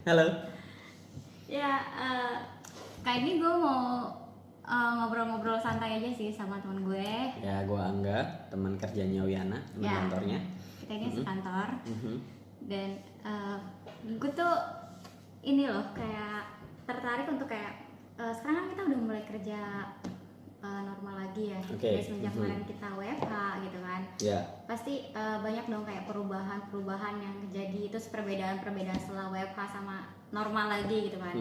Halo. Ya, kali ini gue mau ngobrol-ngobrol santai aja sih sama temen gue. Ya, gua Angga, teman kerjanya Wiana, teman Ya, kantornya. kita ini sekantor. Mhm. Dan gue tuh ini loh kayak tertarik untuk kayak sekarang kan kita udah mulai kerja normal lagi ya. Oke. Dari semenjak kemarin kita WFH gitu kan. Ya. Pasti banyak dong kayak perubahan-perubahan yang terjadi, terus perbedaan-perbedaan setelah WFH sama normal lagi gitu kan.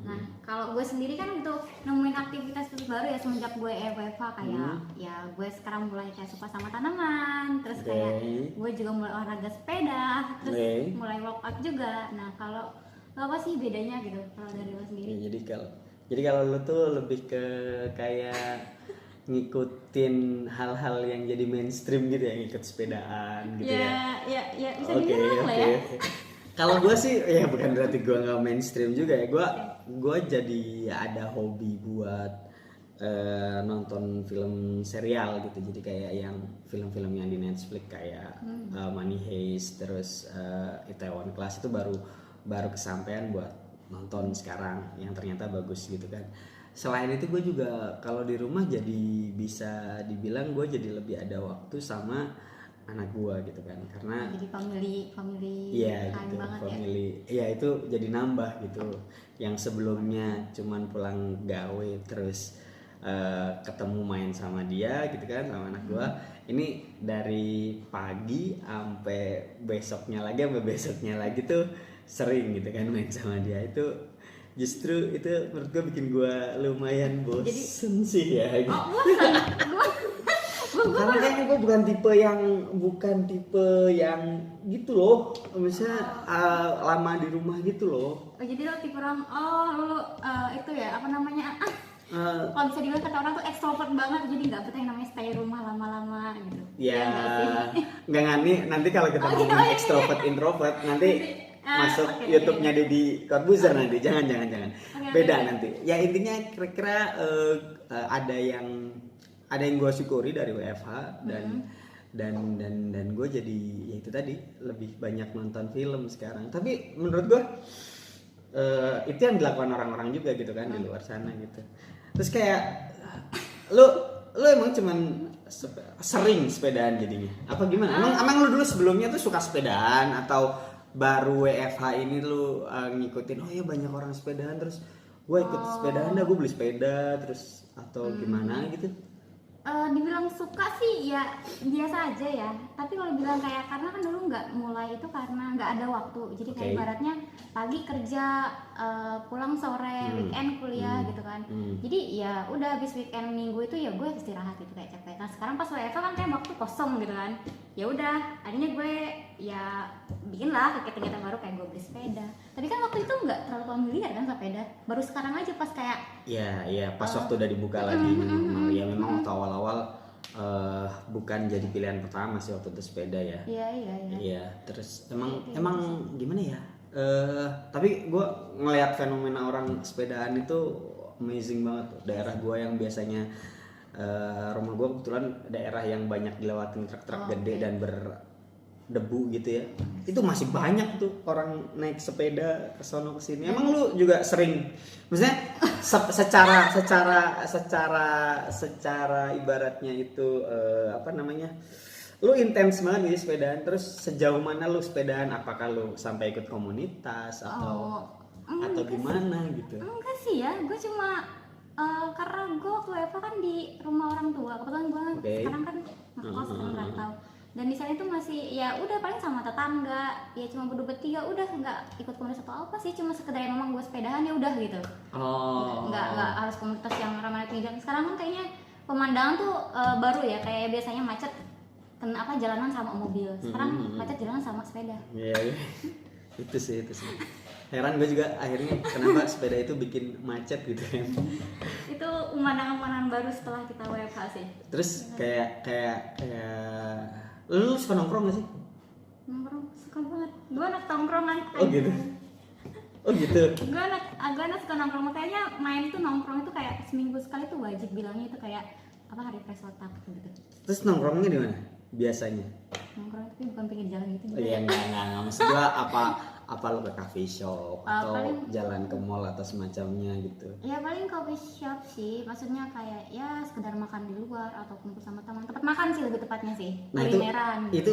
Nah, kalau gue sendiri kan untuk nemuin aktivitas baru ya semenjak gue WFH kayak ya gue sekarang mulai kayak suka sama tanaman, terus kayak gue juga mulai olahraga sepeda, terus mulai workout juga. Nah, kalau lo apa sih bedanya gitu kalau dari lo sendiri? Ya, jadi kalau lu tuh lebih ke kayak ngikutin hal-hal yang jadi mainstream gitu ya, ngikut sepedaan gitu ya. Ya bisa Oke, dibilang lah ya. Kalau gue sih ya bukan berarti gue nggak mainstream juga ya. Gue jadi ada hobi buat nonton film serial gitu. Jadi kayak yang film-film yang di Netflix kayak Money Heist, terus Itaewon Class itu baru kesampaian buat nonton sekarang yang ternyata bagus gitu kan. Selain itu gue juga kalau di rumah jadi bisa dibilang gue jadi lebih ada waktu sama anak gua gitu kan, karena jadi family iya time gitu, banget family ya itu jadi nambah gitu. Yang sebelumnya cuman pulang gawe terus ketemu main sama dia gitu kan, sama anak gua, ini dari pagi sampai besoknya lagi tuh sering gitu kan main sama dia. Itu justru itu menurut gua bikin gua lumayan bosen sih ya gitu. Oh, bosan. Karena kayaknya gue bukan tipe yang gitu loh, misalnya lama di rumah gitu loh. Oh, jadi lo tipe orang, lo itu ya apa namanya, kalau bisa dibilang kata orang tuh extrovert banget, jadi nggak betah yang namanya stay rumah lama-lama gitu. Ya nggak sih? nggak ngani, nanti kalau kita ngomongin extrovert introvert nanti masuk YouTube-nya Deddy Corbuzier nanti, jangan. Beda nanti. Ya intinya kira-kira ada yang gue syukuri dari WFH dan gue jadi ya itu tadi lebih banyak nonton film sekarang. Tapi menurut gue itu yang dilakukan orang-orang juga gitu kan di luar sana gitu. Terus kayak lu emang cuman sering sepedaan jadinya apa gimana? Emang lu dulu sebelumnya tuh suka sepedaan atau baru WFH ini lu ngikutin oh ya banyak orang sepedaan terus gue ikut sepedaan gue beli sepeda terus atau gimana gitu? Dibilang suka sih ya biasa aja ya, tapi kalau bilang kayak karena kan dulu nggak mulai itu karena nggak ada waktu, jadi kayak ibaratnya pagi kerja, pulang sore, weekend kuliah gitu kan. Jadi ya udah habis weekend minggu itu ya gue istirahat gitu kayak capek. Nah sekarang pas WFH kan kayak waktu kosong gitu kan, ya udah akhirnya gue ya bikin lah kegiatan baru kayak gue beli sepeda. Tapi kan waktu itu nggak terlalu familiar kan sepeda, baru sekarang aja pas kayak Iya, pas waktu udah dibuka lagi normal. Ya memang waktu awal-awal bukan jadi pilihan pertama sih waktu itu sepeda ya. Iya, terus emang gimana ya? Tapi gue ngelihat fenomena orang sepedaan itu amazing banget. Daerah gue yang biasanya rumah gue kebetulan daerah yang banyak dilewatin truk-truk gede dan berdebu gitu ya. Itu masih banyak tuh orang naik sepeda ke sono ke sini. Emang lu juga sering, maksudnya secara ibaratnya itu apa namanya? Lu intens banget nih sepedaan. Terus sejauh mana lu sepedaan? Apakah lu sampai ikut komunitas atau gimana gitu? enggak sih ya, gue cuma karena gue waktu WFH kan di rumah orang tua, kebetulan gue sekarang kan ngekos kan merantau, dan di sana itu masih ya udah paling sama tetangga, ya cuma berdua bertiga, udah nggak ikut komunitas atau apa sih, cuma sekedar memang gue sepedahan ya udah gitu. Nggak harus komunitas yang ramai tinggi. Sekarang kan kayaknya pemandangan tuh baru ya, kayak biasanya macet apa jalanan sama mobil, sekarang macet jalanan sama sepeda. Iya. itu sih heran gue juga akhirnya kenapa sepeda itu bikin macet gitu kan. Itu pemandangan baru setelah kita WFH sih. Terus kayak lu suka nongkrong gak sih? Nongkrong suka banget, gue anak tongkrongan. Oh gitu. Gue anak suka nongkrong, makanya main tuh nongkrong itu kayak seminggu sekali tuh wajib, bilangnya itu kayak apa, hari fresh otak gitu. Terus nongkrongnya di mana biasanya? Nongkrong tapi bukan pinggir jalan gitu. Iya, enggak maksud gua apa lo ke coffee shop atau paling, jalan ke mall atau semacamnya gitu? Ya paling coffee shop sih, maksudnya kayak ya sekedar makan di luar atau kumpul sama teman, tempat makan sih lebih tepatnya sih. Nah itu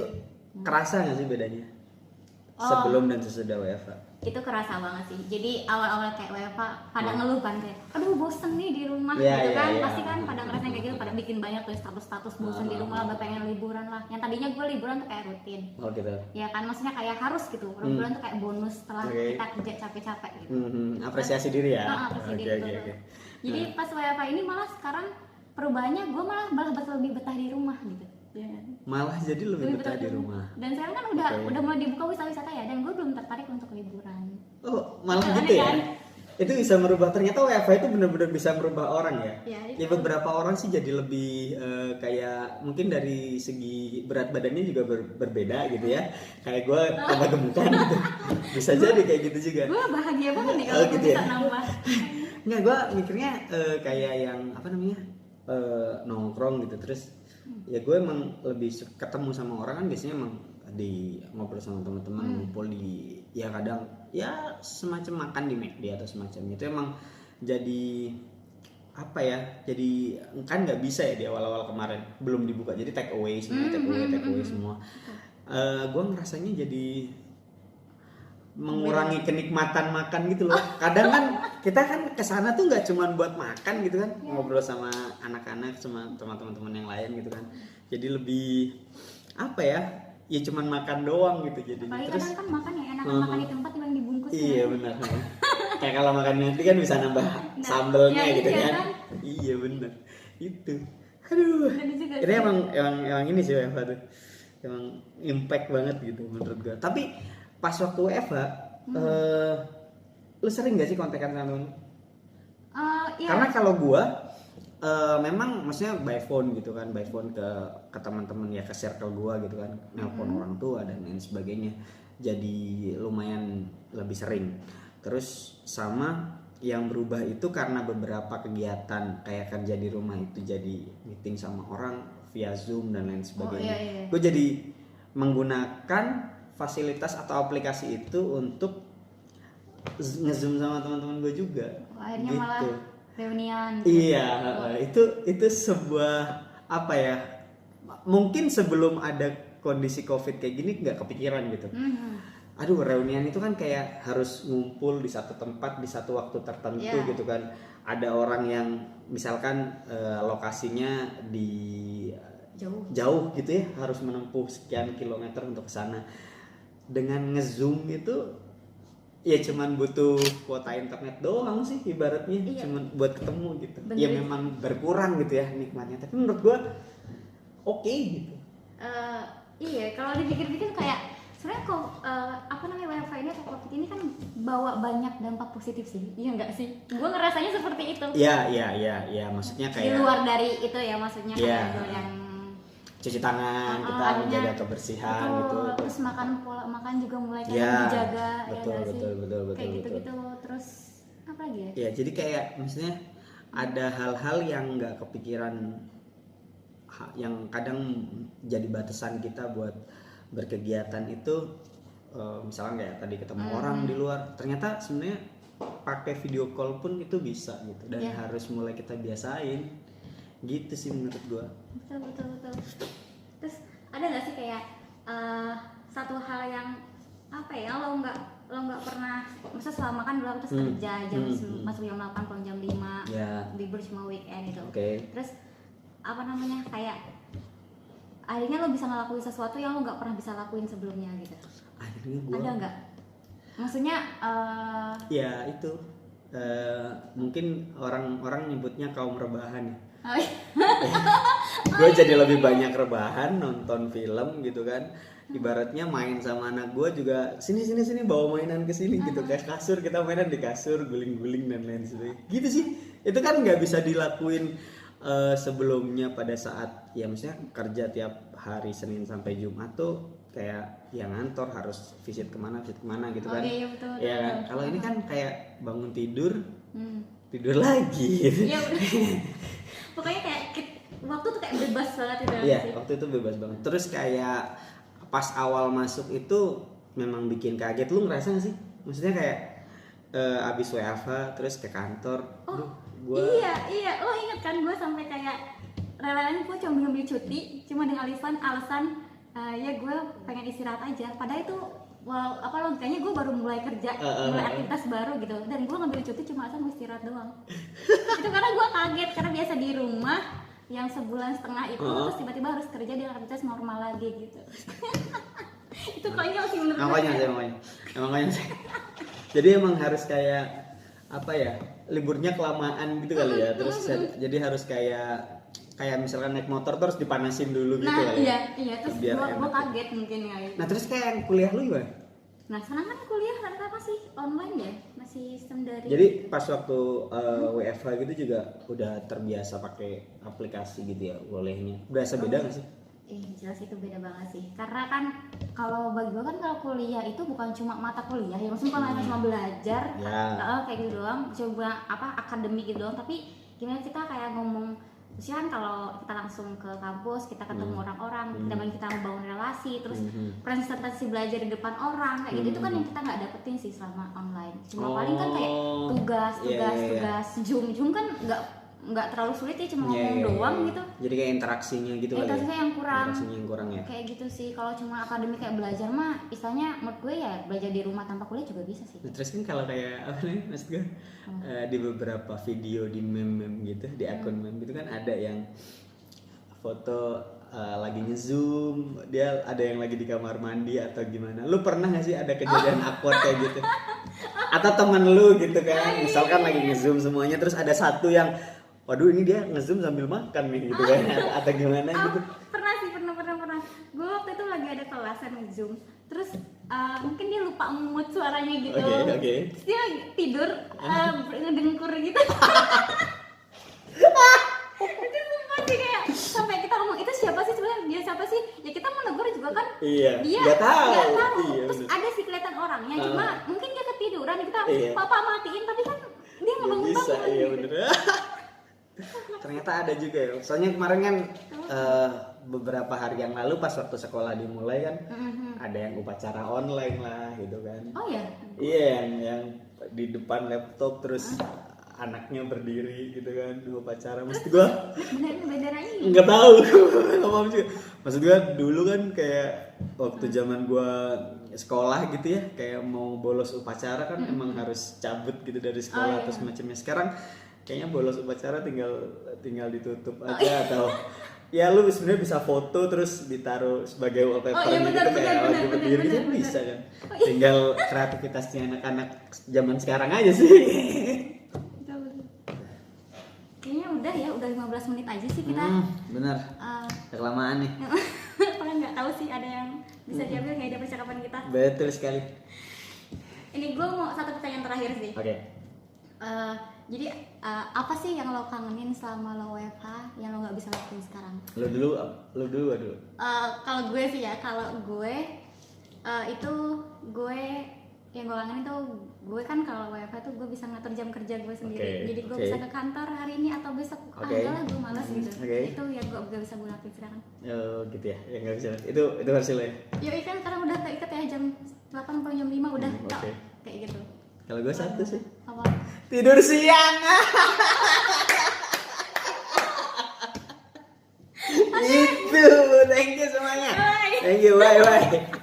kerasa nggak sih bedanya sebelum dan sesudah WFH? Itu kerasa banget sih. Jadi awal-awal kayak WFH pada ngeluh kan kayak, aduh bosen nih di rumah gitu kan. Pasti kan pada ngerasain kayak gitu, pada bikin banyak tuh status bosen di rumah lah, pengen liburan lah. Yang tadinya gue liburan tuh kayak rutin. Oh gitu. Ya kan, maksudnya kayak harus gitu. Liburan tuh kayak bonus setelah kita kerja capek-capek gitu. Apresiasi diri ya. Apresiasi diri. Jadi pas WFH ini malah sekarang perubahannya gue malah lebih betah di rumah gitu. Malah jadi lebih betah di rumah. Dan sekarang kan udah mulai dibuka wisata ya, dan gue belum tertarik untuk liburan. Oh malah gitu ya? Itu bisa merubah, ternyata WFH itu benar-benar bisa merubah orang ya. Ya beberapa orang sih jadi lebih kayak mungkin dari segi berat badannya juga berbeda gitu ya. Kayak gue tambah gemukan gitu. Bisa jadi kayak gitu juga. Gue bahagia banget nih kalau gitu bisa nambah. Enggak, gue mikirnya kayak yang apa namanya nongkrong gitu, terus ya gue emang lebih ketemu sama orang kan biasanya emang di ngobrol sama teman-teman, ngumpul di ya kadang ya semacam makan di McD atau semacam itu, emang jadi apa ya, jadi kan nggak bisa ya di awal-awal kemarin belum dibuka, jadi take away semua. Gue ngerasanya jadi mengurangi kenikmatan makan gitu loh. Kadang kan kita kan kesana tuh nggak cuma buat makan gitu kan, ngobrol sama anak-anak, sama teman-teman yang lain gitu kan. Jadi lebih apa ya cuman makan doang gitu jadinya. Apalagi terus kadang kan makan yang enak makan di tempat yang dibungkus. Iya benar. Kayak kalau makan nanti kan bisa nambah sambelnya gitu kan. Iya benar. Itu. Aduh. Ini emang ini sih WFH tuh. Emang impact banget gitu menurut gue. Tapi pas waktu WFH, lu sering gak sih kontekan sama temen? Iya. Karena kalau gue, memang maksudnya by phone gitu kan, by phone ke teman-teman ya, ke circle gue gitu kan, nelpon orang tua dan lain sebagainya. Jadi lumayan lebih sering. Terus sama yang berubah itu karena beberapa kegiatan kayak kerja di rumah itu jadi meeting sama orang via Zoom dan lain sebagainya. Gue jadi menggunakan fasilitas atau aplikasi itu untuk nge-zoom sama teman-teman gue juga. Akhirnya gitu. Malah reunian. Iya, itu sebuah apa ya? Mungkin sebelum ada kondisi COVID kayak gini nggak kepikiran gitu. Aduh, reunian itu kan kayak harus ngumpul di satu tempat di satu waktu tertentu gitu kan. Ada orang yang misalkan lokasinya di jauh gitu ya, harus menempuh sekian kilometer untuk ke sana. Dengan nge-zoom itu ya cuman butuh kuota internet doang sih ibaratnya, cuman buat ketemu gitu. Bener. Ya memang berkurang gitu ya nikmatnya, tapi menurut gua oke gitu. Iya, kalau dipikir-pikir kayak sebenarnya kok WFH ini atau COVID ini kan bawa banyak dampak positif sih, iya nggak sih? Gue ngerasanya seperti itu. Iya, maksudnya kayak di luar dari itu ya, maksudnya kayak yang cuci tangan, kita menjaga kebersihan gitu. Terus makan juga mulai kayak dijaga. Betul. Kayak gitu. Terus apa lagi ya? Ya jadi kayak maksudnya ada hal-hal yang nggak kepikiran, yang kadang jadi batasan kita buat berkegiatan itu. Misalnya kayak tadi ketemu orang di luar, ternyata sebenarnya pakai video call pun itu bisa gitu, dan harus mulai kita biasain. Gitu sih menurut gua. Betul. Terus ada nggak sih kayak satu hal yang apa ya, lo nggak pernah, masa selama kan dulu terus kerja masuk jam 8 pulang jam 5, libur cuma weekend itu. Terus apa namanya, kayak akhirnya lo bisa ngelakuin sesuatu yang lo nggak pernah bisa lakuin sebelumnya gitu. Akhirnya gua ada nggak? Maksudnya ya itu mungkin orang nyebutnya kaum rebahan ya. Gue jadi lebih banyak rebahan, nonton film gitu kan. Ibaratnya main sama anak gue juga, sini bawa mainan ke sini gitu, kayak kasur, kita mainan di kasur, guling-guling dan lain sebagainya. Gitu sih. Itu kan nggak bisa dilakuin sebelumnya pada saat ya maksudnya kerja tiap hari Senin sampai Jumat tuh kayak yang ngantor harus visit kemana gitu kan. Iya betul. Ya kan. Kalau ini kan kayak bangun tidur lagi. Iya pokoknya kayak waktu tuh kayak bebas banget itu. Iya, waktu itu bebas banget. Terus kayak pas awal masuk itu memang bikin kaget. Lu ngerasa gak sih? Maksudnya kayak abis WFH terus ke kantor. Iya, lo inget kan gue sampai kayak relain gue cuma ngambil cuti cuma dengan alasan ya gue pengen istirahat aja. Padahal itu logikanya gue baru mulai kerja, mulai aktivitas baru gitu, dan gue ngambil cuti cuma alasan gue istirahat doang. Itu karena gue kaget karena biasa di rumah yang sebulan setengah itu terus tiba-tiba harus kerja di aktivitas normal lagi gitu. Itu konyol sih menurut gue. Makanya sih. Jadi emang harus kayak apa ya, liburnya kelamaan gitu kali ya. Terus jadi harus kayak misalkan naik motor terus dipanasin dulu gitu kali ya. Iya terus gue kaget mungkin ya. Nah terus kayak kuliah lu gimana? Nah sekarang kan kuliah rata-rata sih online ya, masih sistem dari. Jadi pas waktu WFH gitu juga udah terbiasa pakai aplikasi gitu ya kuliahnya. Berasa beda nggak sih? Jelas itu beda banget sih. Karena kan kalau bagi gue kan kalau kuliah itu bukan cuma mata kuliah ya, maksudnya kalau cuma belajar kayak gitu doang, coba akademik gitu doang. Tapi gimana kita kayak ngomong, misalkan kalau kita langsung ke kampus, kita ketemu orang-orang, kita membangun relasi, terus presentasi belajar di depan orang kayak gitu, itu kan yang kita nggak dapetin sih selama online. Cuma paling kan kayak tugas Zoom kan nggak terlalu sulit ya, cuma ngomong doang gitu. Jadi kayak interaksinya gitu kali ya. Interaksinya yang kurang ya. Kayak gitu sih. Kalau cuma akademik kayak belajar mah, istilahnya menurut gue ya belajar di rumah tanpa kuliah juga bisa sih. Terus kan kalau kayak apa nih, maksud gue di beberapa video di meme gitu, di akun meme gitu kan ada yang foto lagi nge-zoom, dia ada yang lagi di kamar mandi atau gimana. Lu pernah gak sih ada kejadian awkward kayak gitu? Atau temen lu gitu kan, misalkan lagi nge-zoom semuanya, terus ada satu yang waduh ini dia nge-zoom sambil makan nih gitu kan, atau gimana gitu. Pernah sih, pernah. Gue waktu itu lagi ada kelasan nge-zoom, terus mungkin dia lupa mute suaranya gitu. Oke. Terus dia tidur ngedengkur gitu. Itu sumpah sih kayak sampai kita ngomong itu siapa sih sebenarnya, dia siapa sih? Ya kita mau negur juga kan. Iya. Dia nggak tahu. Iya, terus ada sih kelihatan orangnya, cuma mungkin dia ketiduran, kita papa matiin tapi kan dia ngebangun bisa. Iya bener. Ternyata ada juga ya. Soalnya kemarin kan beberapa hari yang lalu pas waktu sekolah dimulai kan ada yang upacara online lah gitu kan. Oh ya? Iya yang di depan laptop terus anaknya berdiri gitu kan upacara. Maksud gua benderanya nggak tahu. Nggak paham juga. Maksud gua dulu kan kayak waktu zaman gua sekolah gitu ya, kayak mau bolos upacara kan emang harus cabut gitu dari sekolah terus macamnya. Sekarang kayaknya bolos upacara tinggal ditutup aja atau ya lu sebenarnya bisa foto terus ditaruh sebagai wallpapernya gitu kayak lagi berdiri gitu bisa kan. Tinggal kreativitasnya anak-anak zaman sekarang aja sih. Kayaknya udah 15 menit aja sih kita. Benar. Kelamaan nih. Kalau nggak tahu sih ada yang bisa diambil nggak ada percakapan kita. Betul sekali. Ini gue mau satu pertanyaan terakhir sih. Oke. Jadi apa sih yang lo kangenin selama lo WFH yang lo nggak bisa lakuin sekarang? Lo dulu. Kalau gue sih ya, kalau gue itu gue yang gue kangenin tuh gue kan kalau WFH tuh gue bisa ngatur jam kerja gue sendiri. Jadi gue bisa ke kantor hari ini atau besok. Lah gue malas gitu. Itu yang gue gak bisa gue lakuin sekarang. Oh gitu ya, yang nggak bisa. Itu versi lo ya? Iya kan sekarang udah keikat ya jam 8 atau jam 5 udah kayak gitu. Kalau gue satu sih. Apa? Tidur siang. Itu, thank you semuanya. Thank you, bye.